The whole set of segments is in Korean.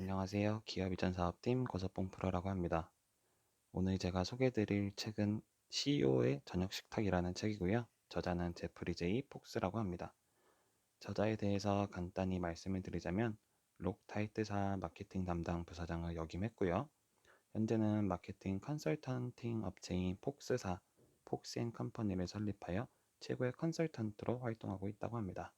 안녕하세요. 기업이전사업팀 고석봉 프로라고 합니다. 오늘 제가 소개해드릴 책은 CEO의 저녁 식탁이라는 책이고요. 저자는 제프리 제이 폭스라고 합니다. 저자에 대해서 간단히 말씀을 드리자면 록타이트사 마케팅 담당 부사장을 역임했고요. 현재는 마케팅 컨설턴팅 업체인 폭스사 폭스앤컴퍼니를 설립하여 최고의 컨설턴트로 활동하고 있다고 합니다.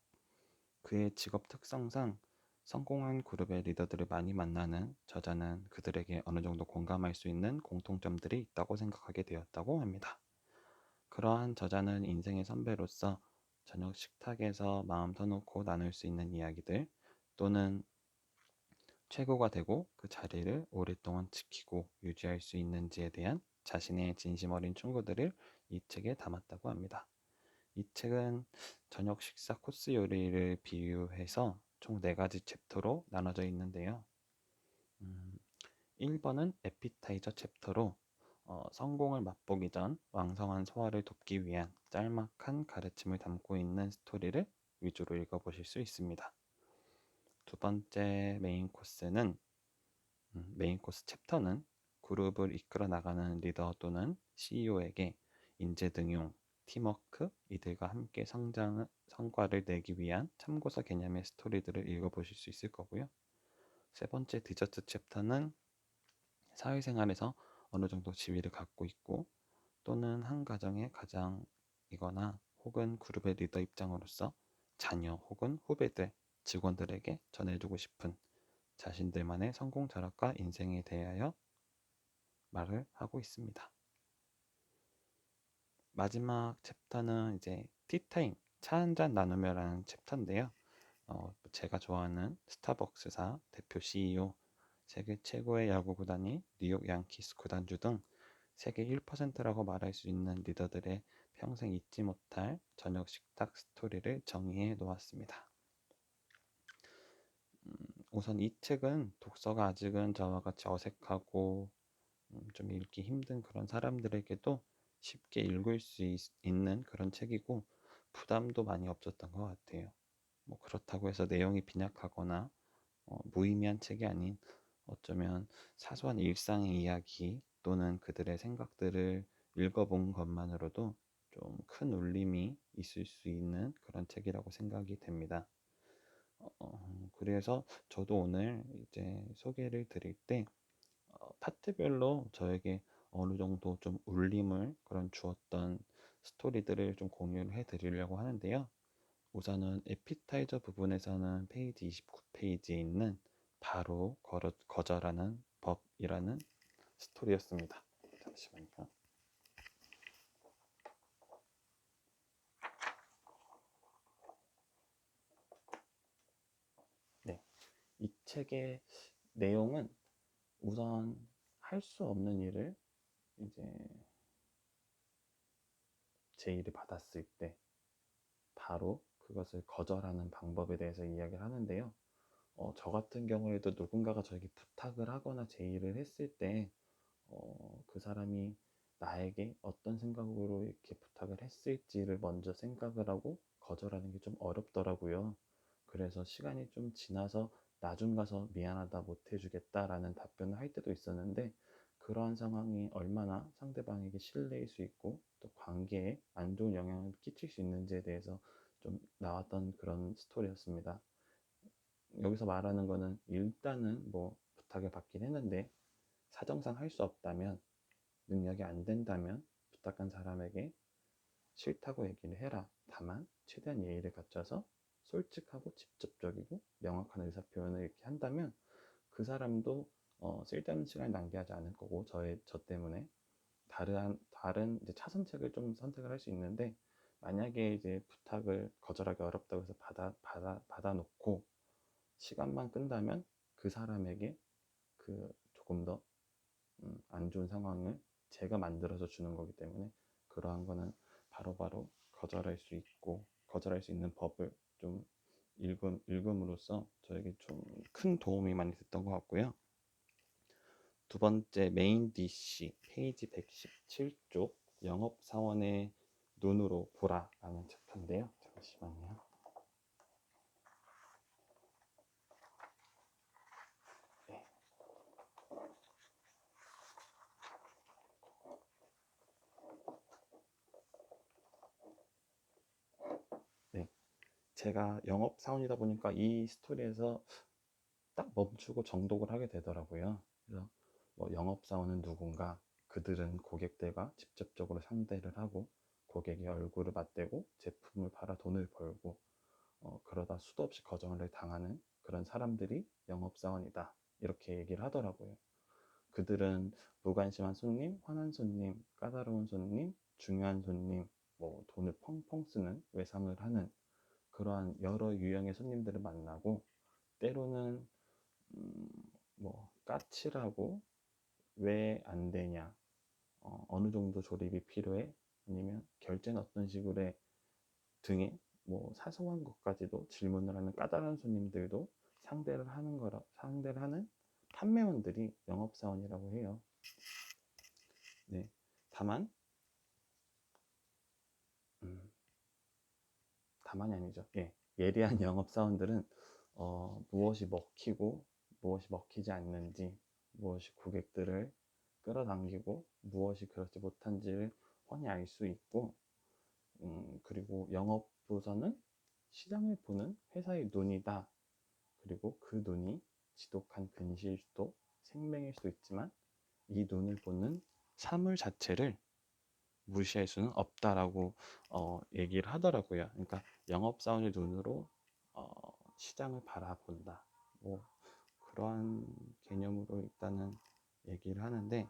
그의 직업 특성상 성공한 그룹의 리더들을 많이 만나는 저자는 그들에게 어느 정도 공감할 수 있는 공통점들이 있다고 생각하게 되었다고 합니다. 그러한 저자는 인생의 선배로서 저녁 식탁에서 마음 터놓고 나눌 수 있는 이야기들 또는 최고가 되고 그 자리를 오랫동안 지키고 유지할 수 있는지에 대한 자신의 진심 어린 충고들을 이 책에 담았다고 합니다. 이 책은 저녁 식사 코스 요리를 비유해서 총 4가지 챕터로 나눠져 있는데요. 1번은 에피타이저 챕터로 성공을 맛보기 전 왕성한 소화를 돕기 위한 짤막한 가르침을 담고 있는 스토리를 위주로 읽어보실 수 있습니다. 두 번째 메인 코스 챕터는 그룹을 이끌어 나가는 리더 또는 CEO에게 인재 등용, 팀워크, 이들과 함께 성과를 내기 위한 참고서 개념의 스토리들을 읽어보실 수 있을 거고요. 세 번째 디저트 챕터는 사회생활에서 어느 정도 지위를 갖고 있고 또는 한 가정의 가장이거나 혹은 그룹의 리더 입장으로서 자녀 혹은 후배들, 직원들에게 전해주고 싶은 자신들만의 성공 철학과 인생에 대하여 말을 하고 있습니다. 마지막 챕터는 이제 티타임, 차 한잔 나누며라는 챕터인데요. 제가 좋아하는 스타벅스사 대표 CEO, 세계 최고의 야구 구단인 뉴욕 양키스 구단주 등 세계 1%라고 말할 수 있는 리더들의 평생 잊지 못할 저녁 식탁 스토리를 정의해 놓았습니다. 우선 이 책은 독서가 아직은 저와 같이 어색하고 좀 읽기 힘든 그런 사람들에게도 쉽게 읽을 수 있는 그런 책이고 부담도 많이 없었던 것 같아요. 뭐 그렇다고 해서 내용이 빈약하거나 무의미한 책이 아닌 어쩌면 사소한 일상의 이야기 또는 그들의 생각들을 읽어본 것만으로도 좀 큰 울림이 있을 수 있는 그런 책이라고 생각이 됩니다. 그래서 저도 오늘 이제 소개를 드릴 때 파트별로 저에게 어느 정도 좀 울림을 그런 주었던 스토리들을 좀 공유를 해드리려고 하는데요. 우선은 에피타이저 부분에서는 페이지 29페이지에 있는 바로 거절하는 법이라는 스토리였습니다. 잠시만요. 네, 이 책의 내용은 우선 할 수 없는 일을 이제 제의를 받았을 때 바로 그것을 거절하는 방법에 대해서 이야기를 하는데요. 저 같은 경우에도 누군가가 저에게 부탁을 하거나 제의를 했을 때, 그 사람이 나에게 어떤 생각으로 이렇게 부탁을 했을지를 먼저 생각을 하고 거절하는 게 좀 어렵더라고요. 그래서 시간이 좀 지나서 나중 가서 미안하다 못 해주겠다라는 답변을 할 때도 있었는데, 그러한 상황이 얼마나 상대방에게 실례일 수 있고 또 관계에 안 좋은 영향을 끼칠 수 있는지에 대해서 좀 나왔던 그런 스토리였습니다. 여기서 말하는 거는 일단은 뭐 부탁을 받긴 했는데 사정상 할 수 없다면, 능력이 안 된다면 부탁한 사람에게 싫다고 얘기를 해라. 다만 최대한 예의를 갖춰서 솔직하고 직접적이고 명확한 의사표현을 이렇게 한다면 그 사람도 쓸데없는 시간을 낭비하지 않을 거고, 저 때문에 다른 이제 차선책을 좀 선택을 할 수 있는데, 만약에 이제 부탁을 거절하기 어렵다고 해서 받아놓고 시간만 끈다면 그 사람에게 그 조금 더 안 좋은 상황을 제가 만들어서 주는 거기 때문에, 그러한 거는 바로바로 거절할 수 있고 거절할 수 있는 법을 좀 읽음으로써 저에게 좀 큰 도움이 많이 됐던 것 같고요. 두 번째 메인 DC 페이지 117쪽 영업사원의 눈으로 보라 라는 챕터인데요. 잠시만요. 네. 제가 영업사원이다 보니까 이 스토리에서 딱 멈추고 정독을 하게 되더라고요. 그래서 뭐 영업사원은 누군가, 그들은 고객들과 직접적으로 상대를 하고 고객의 얼굴을 맞대고 제품을 팔아 돈을 벌고 그러다 수도 없이 거절을 당하는 그런 사람들이 영업사원이다, 이렇게 얘기를 하더라고요. 그들은 무관심한 손님, 화난 손님, 까다로운 손님, 중요한 손님, 뭐 돈을 펑펑 쓰는, 외상을 하는 그러한 여러 유형의 손님들을 만나고, 때로는 음, 뭐 까칠하고 왜 안 되냐, 어느 정도 조립이 필요해, 아니면 결제는 어떤 식으로 해 등의 뭐 사소한 것까지도 질문을 하는 까다로운 손님들도 상대를 하는 판매원들이 영업사원이라고 해요. 네, 다만 음, 다만이 아니죠. 예, 예리한 영업사원들은 무엇이 먹히고 무엇이 먹히지 않는지, 무엇이 고객들을 끌어당기고 무엇이 그렇지 못한지를 훤히 알 수 있고, 그리고 영업부서는 시장을 보는 회사의 눈이다. 그리고 그 눈이 지독한 근시일 수도 생명일 수도 있지만 이 눈을 보는 사물 자체를 무시할 수는 없다라고 얘기를 하더라고요. 그러니까 영업사원의 눈으로 어, 시장을 바라본다, 뭐 그러한 개념으로 일단은 얘기를 하는데,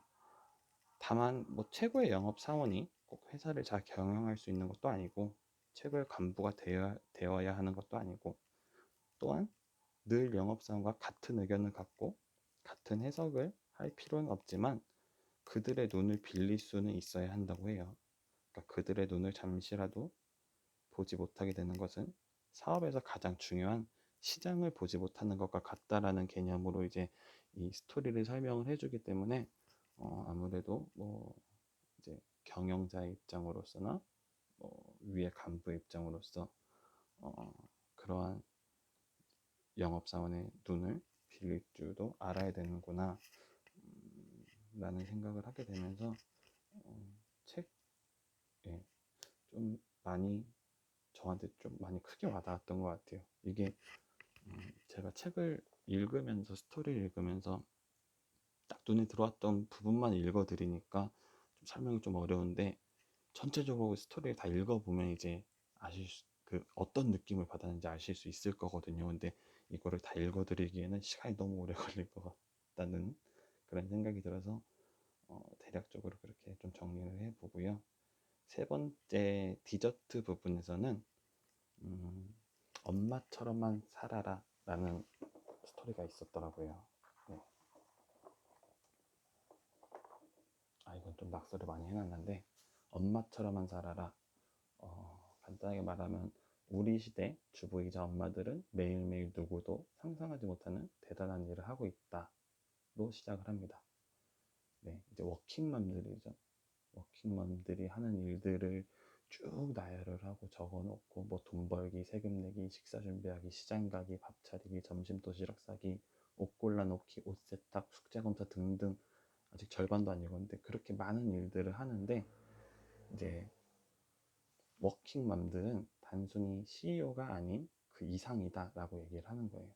다만 뭐 최고의 영업사원이 꼭 회사를 잘 경영할 수 있는 것도 아니고, 최고의 간부가 되어야 하는 것도 아니고, 또한 늘 영업사원과 같은 의견을 갖고 같은 해석을 할 필요는 없지만 그들의 눈을 빌릴 수는 있어야 한다고 해요. 그러니까 그들의 눈을 잠시라도 보지 못하게 되는 것은 사업에서 가장 중요한 시장을 보지 못하는 것과 같다라는 개념으로 이제 이 스토리를 설명을 해주기 때문에 아무래도 뭐 이제 경영자의 입장으로서나 위의 간부 입장으로서 그러한 영업사원의 눈을 빌릴 줄도 알아야 되는구나 라는 생각을 하게 되면서 책에 좀 많이 저한테 좀 많이 크게 와닿았던 것 같아요. 이게 제가 책을 읽으면서, 스토리를 읽으면서 딱 눈에 들어왔던 부분만 읽어드리니까 좀 설명이 좀 어려운데, 전체적으로 스토리를 다 읽어보면 이제 그 어떤 느낌을 받았는지 아실 수 있을 거거든요. 근데 이거를 다 읽어드리기에는 시간이 너무 오래 걸릴 것 같다는 그런 생각이 들어서 대략적으로 그렇게 좀 정리를 해보고요. 세 번째 디저트 부분에서는 엄마처럼만 살아라 라는 스토리가 있었더라고요. 네. 이건 좀 낙서를 많이 해놨는데, 엄마처럼만 살아라. 간단하게 말하면 우리 시대 주부이자 엄마들은 매일매일 누구도 상상하지 못하는 대단한 일을 하고 있다로 시작을 합니다. 네, 이제 워킹맘들이죠. 워킹맘들이 하는 일들을 쭉 나열을 하고 적어놓고, 뭐 돈 벌기, 세금 내기, 식사 준비하기, 시장 가기, 밥 차리기, 점심 도시락 싸기, 옷 골라놓기, 옷 세탁, 숙제 검사 등등, 아직 절반도 안 읽었는데 그렇게 많은 일들을 하는데, 이제 워킹맘들은 단순히 CEO가 아닌 그 이상이다 라고 얘기를 하는 거예요.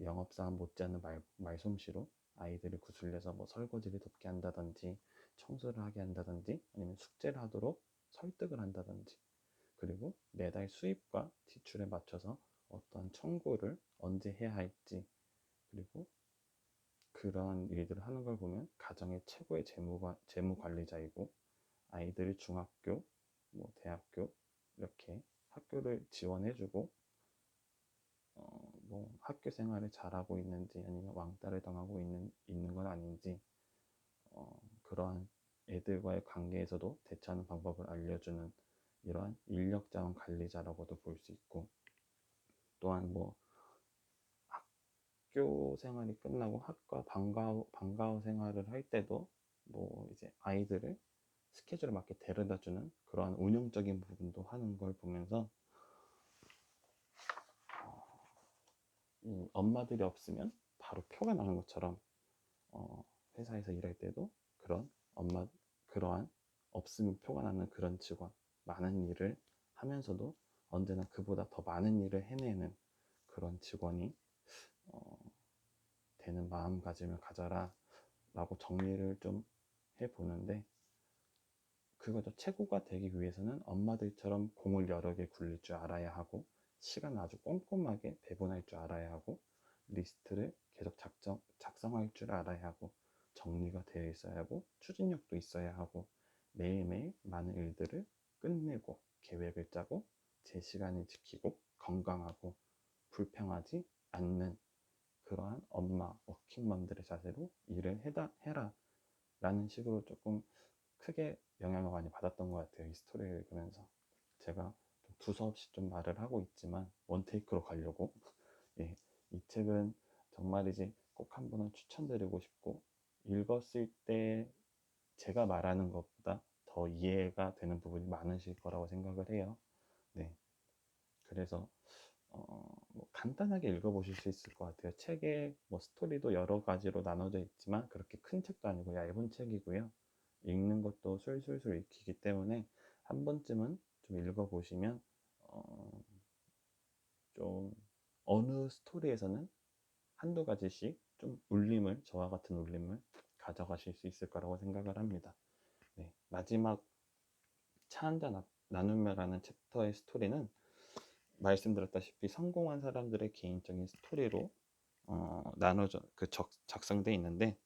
영업사원 못지않은 말솜씨로 아이들을 구슬려서 뭐 설거지를 돕게 한다든지, 청소를 하게 한다든지, 아니면 숙제를 하도록 설득을 한다든지, 그리고 매달 수입과 지출에 맞춰서 어떠한 청구를 언제 해야 할지, 그리고 그런 일들을 하는 걸 보면 가정의 최고의 재무 관리자이고, 아이들이 중학교, 뭐 대학교 이렇게 학교를 지원해주고 뭐 학교 생활을 잘하고 있는지, 아니면 왕따를 당하고 있는 건 아닌지, 그러한 애들과의 관계에서도 대처하는 방법을 알려주는 이러한 인력자원 관리자라고도 볼 수 있고, 또한 뭐 학교 생활이 끝나고 학과 방과후 생활을 할 때도 뭐 이제 아이들을 스케줄에 맞게 데려다주는 그러한 운영적인 부분도 하는 걸 보면서, 엄마들이 없으면 바로 표가 나는 것처럼 회사에서 일할 때도 그러한 없으면 표가 나는 그런 직원, 많은 일을 하면서도 언제나 그보다 더 많은 일을 해내는 그런 직원이 되는 마음가짐을 가져라 라고 정리를 좀 해보는데, 그거죠. 최고가 되기 위해서는 엄마들처럼 공을 여러 개 굴릴 줄 알아야 하고, 시간을 아주 꼼꼼하게 배분할 줄 알아야 하고, 리스트를 계속 작성할 줄 알아야 하고, 정리가 되어 있어야 하고, 추진력도 있어야 하고, 매일매일 많은 일들을 끝내고 계획을 짜고 제 시간을 지키고 건강하고 불평하지 않는 그러한 엄마, 워킹맘들의 자세로 일을 해라 라는 식으로 조금 크게 영향을 많이 받았던 것 같아요. 이 스토리를 읽으면서. 제가 좀 두서없이 좀 말을 하고 있지만 원테이크로 가려고 예, 이 책은 정말이지 꼭 한 번은 추천드리고 싶고, 읽었을 때 제가 말하는 것보다 더 이해가 되는 부분이 많으실 거라고 생각을 해요. 네, 그래서 뭐 간단하게 읽어보실 수 있을 것 같아요. 책의 뭐 스토리도 여러 가지로 나눠져 있지만 그렇게 큰 책도 아니고 얇은 책이고요. 읽는 것도 술술술 읽히기 때문에 한 번쯤은 좀 읽어보시면 좀 어느 스토리에서는 한두 가지씩 좀 울림을, 저와 같은 울림을 가져가실 수 있을 거라고 생각을 합니다. 네, 마지막 차 한잔 나누며라는 챕터의 스토리는 말씀드렸다시피 성공한 사람들의 개인적인 스토리로 나눠져 작성돼 있는데,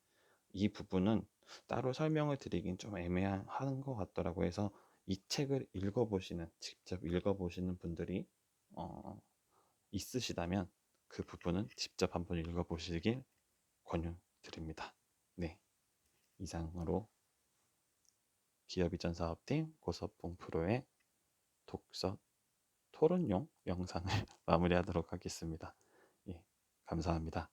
이 부분은 따로 설명을 드리긴 좀 애매한 것 같더라고요. 해서 이 책을 직접 읽어보시는 분들이 있으시다면 그 부분은 직접 한번 읽어보시길 권유드립니다. 네, 이상으로 기업이전 사업팀 고서봉 프로의 독서 토론용 영상을 마무리하도록 하겠습니다. 예, 감사합니다.